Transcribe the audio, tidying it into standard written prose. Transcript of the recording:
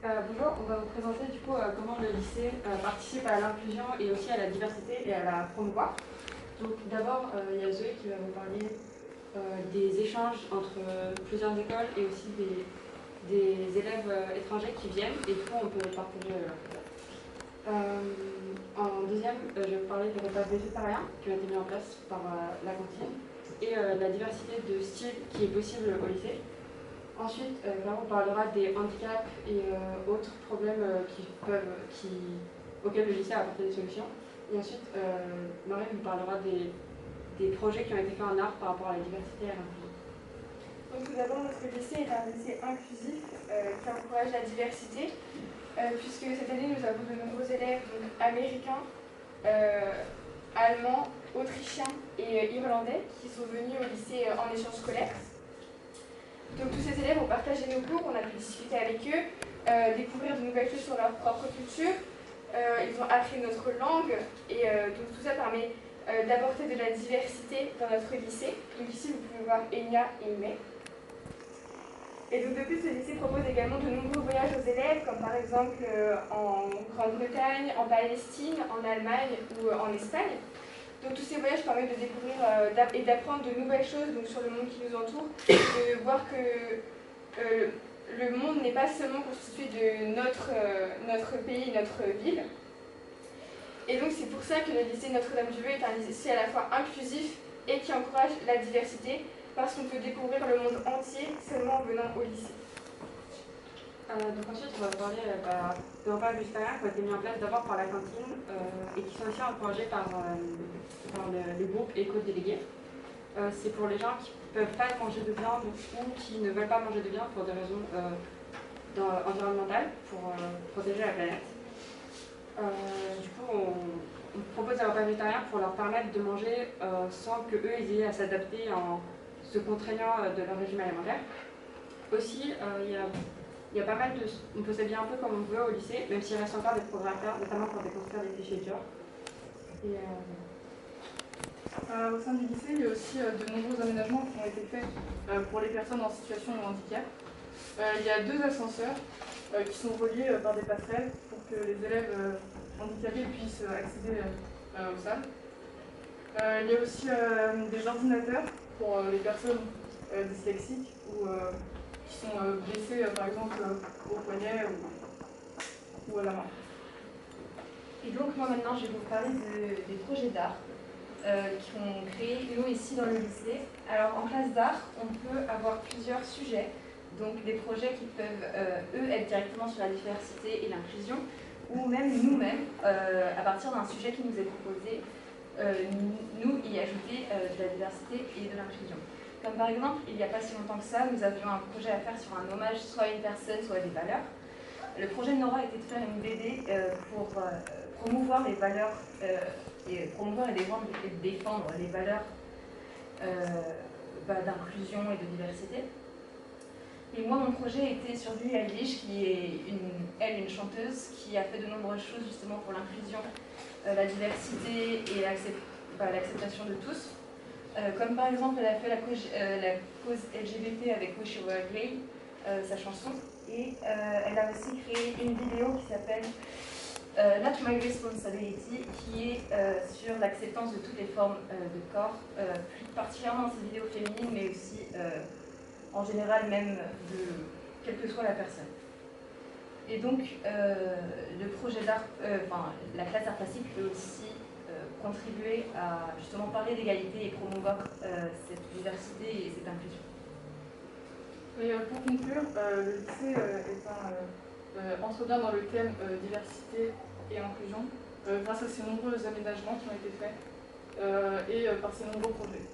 Bonjour, on va vous présenter du coup comment le lycée participe à l'inclusion et aussi à la diversité et à la promouvoir. Donc d'abord, il y a Zoé qui va vous parler des échanges entre plusieurs écoles et aussi des élèves étrangers qui viennent et du coup on peut partager leur feedback. En deuxième, je vais vous parler des repas végétariens qui ont été mis en place par la cantine et la diversité de styles qui est possible au lycée. Ensuite, Clara vous parlera des handicaps et autres problèmes auxquels le lycée a apporté des solutions. Et ensuite, Marie vous parlera des projets qui ont été faits en art par rapport à la diversité et à l'inclusion. Donc tout d'abord, notre lycée est un lycée inclusif qui encourage la diversité, puisque cette année, nous avons de nombreux élèves donc, américains, allemands, autrichiens et irlandais qui sont venus au lycée en échange scolaire. Donc tous ces élèves ont partagé nos cours, on a pu discuter avec eux, découvrir de nouvelles choses sur leur propre culture. Ils ont appris notre langue et donc tout ça permet d'apporter de la diversité dans notre lycée. Donc ici vous pouvez voir Enya et Ime. Et donc de plus, ce lycée propose également de nombreux voyages aux élèves, comme par exemple en Grande-Bretagne, en Palestine, en Allemagne ou en Espagne. Donc tous ces voyages permettent de découvrir et d'apprendre de nouvelles choses donc, sur le monde qui nous entoure, de voir que le monde n'est pas seulement constitué de notre pays, notre ville. Et donc c'est pour ça que le lycée Notre-Dame-du-Vœu est un lycée à la fois inclusif et qui encourage la diversité, parce qu'on peut découvrir le monde entier seulement en venant au lycée. Donc ensuite, on va parler de repas végétariens qui ont été mis en place d'abord par la cantine et qui sont aussi encouragés par le groupe éco-délégué. C'est pour les gens qui ne peuvent pas manger de viande ou qui ne veulent pas manger de viande pour des raisons environnementales, pour protéger la planète. Du coup, on propose des repas végétariens pour leur permettre de manger sans qu'eux ils aient à s'adapter en se contraignant de leur régime alimentaire. Aussi, il y a pas mal de... On peut s'habiller un peu comme on veut au lycée, même s'il reste encore des progrès à faire, notamment pour déconstruire des clichés durs. Et, au sein du lycée, il y a aussi de nombreux aménagements qui ont été faits pour les personnes en situation de handicap. Il y a 2 ascenseurs qui sont reliés par des passerelles pour que les élèves handicapés puissent accéder aux salles. Il y a aussi des ordinateurs pour les personnes dyslexiques ou qui sont blessées par exemple au poignet ou à la main. Et donc moi maintenant je vais vous parler des projets d'art qu'on crée nous ici dans le lycée. Alors en classe d'art, on peut avoir plusieurs sujets, donc des projets qui peuvent eux être directement sur la diversité et l'inclusion, ou même nous-mêmes, à partir d'un sujet qui nous est proposé, nous y ajouter de la diversité et de l'inclusion. Comme par exemple, il n'y a pas si longtemps que ça, nous avions un projet à faire sur un hommage soit à une personne, soit à des valeurs. Le projet de Nora était de faire une BD pour promouvoir les valeurs et promouvoir et défendre les valeurs d'inclusion et de diversité. Et moi, mon projet était sur Billie Eilish, qui est une chanteuse qui a fait de nombreuses choses justement pour l'inclusion, la diversité et l'acceptation de tous. Comme par exemple, elle a fait la cause LGBT avec Wish You Were Grey, sa chanson. Et elle a aussi créé une vidéo qui s'appelle Not My Responsibility, qui est sur l'acceptance de toutes les formes de corps, plus particulièrement dans ces vidéos féminines, mais aussi en général même quelle que soit la personne. Et donc le projet d'art, la classe d'art plastique peut aussi contribuer à justement parler d'égalité et promouvoir cette diversité et cette inclusion. Et pour conclure, le lycée entre bien dans le thème diversité et inclusion grâce à ces nombreux aménagements qui ont été faits et par ces nombreux projets.